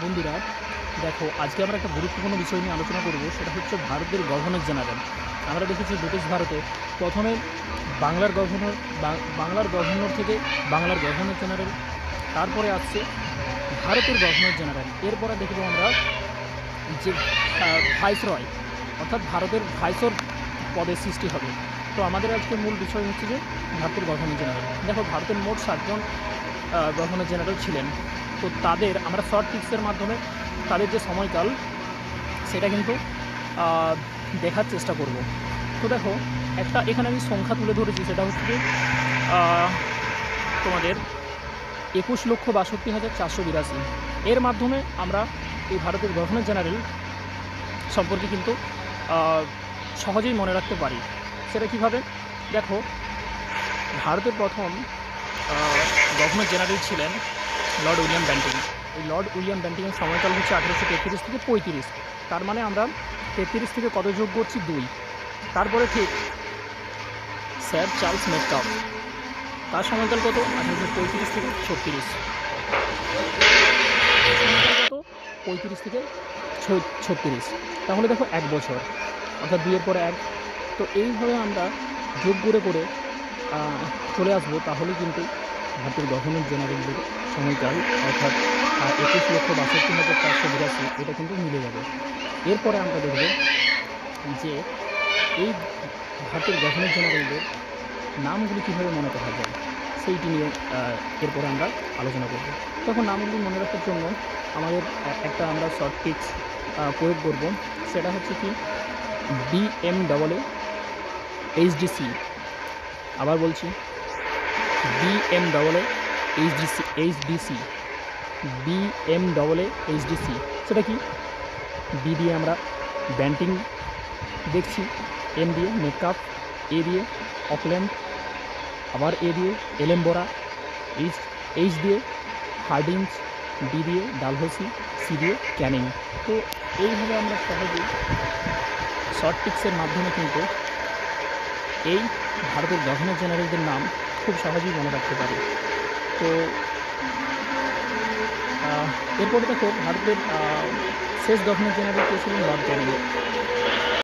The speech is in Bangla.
বন্ধুরা, দেখো আজকে আমরা একটা গুরুত্বপূর্ণ বিষয় নিয়ে আলোচনা করব। সেটা হচ্ছে ভারতের গভর্নর জেনারেল। আমরা দেখেছি ব্রিটিশ ভারতে প্রথমে বাংলার গভর্নর, বাংলার গভর্নর থেকে বাংলার গভর্নর জেনারেল, তারপরে আসছে ভারতের গভর্নর জেনারেল। এরপরে দেখব আমরা যে ভাইসরয়, অর্থাৎ ভারতের ভাইসর পদের সৃষ্টি হবে। তো আমাদের আজকে মূল বিষয় হচ্ছে যে ভারতের গভর্নর জেনারেল। দেখো ভারতের মোট 7জন গভর্নর জেনারেল ছিলেন। তো তাদের আমরা শর্ট টিপসের মাধ্যমে তাদের যে সময়কাল সেটা কিন্তু দেখার চেষ্টা করব। তো দেখো একটা এখানে আমি সংখ্যা তুলে ধরেছি, সেটা হচ্ছে যে তোমাদের 21,62,482। এর মাধ্যমে আমরা এই ভারতের গভর্নর জেনারেল সম্পর্কে কিন্তু সহজেই মনে রাখতে পারি। সেটা কীভাবে? দেখো ভারতের প্রথম গভর্নর জেনারেল ছিলেন লর্ড উইলিয়াম বেন্টিং। এই লর্ড উইলিয়াম বেন্টিংয়ের সময়কাল হচ্ছে 1833 থেকে 35। তার মানে আমরা 33 থেকে কত যোগ করছি? 2। তারপরে ঠিক স্যার চার্লস মেটকাফ, তার সময়কাল কত? 1835 থেকে 36। কত? 35 থেকে 36। তাহলে দেখো 1 বছর, অর্থাৎ 2 এর পরে 1। তো এইভাবে আমরা যোগ করে করে চলে আসবো, তাহলে কিন্তু ভারতের গভর্নর জেনারেলদের সময়কাল অর্থাৎ 21,62,482 এটা কিন্তু মিলে যাবে। এরপরে আমরা দেখব যে এই ভারতের গভর্নর জেনারেলদের নামগুলি কীভাবে মনে রাখা যায়, সেইটি নিয়ে এরপরে আমরা আলোচনা করব। তখন নামগুলি মনে রাখার জন্য আমাদের একটা আমরা শর্ট টিপস প্রয়োগ করব। সেটা হচ্ছে কি BMAAHDC। আবার বলছি BMAAHDC। BMAAHDC সেটা কি? বি দিয়ে আমরা ব্যান্টিং দেখছি, এম দিয়ে মেকআপ, এ দিয়ে অকল্যান্ড, আবার এ দিয়ে এলেম্বোরা, এইচ দিয়ে হার্ডিঞ্জ, ডি দিয়ে ডালহৌসি, সি দিয়ে ক্যানিং। তো এইভাবে আমরা সহজেই শর্ট টিপসের মাধ্যমে কিন্তু এই ভারতের গভর্নর জেনারেলদের নাম খুব সহজেই মনে রাখতে পারি। তো এরপরে দেখো ভারতের শেষ গভর্নর জেনারেল কে ছিলেন? লর্ড ক্যানিং।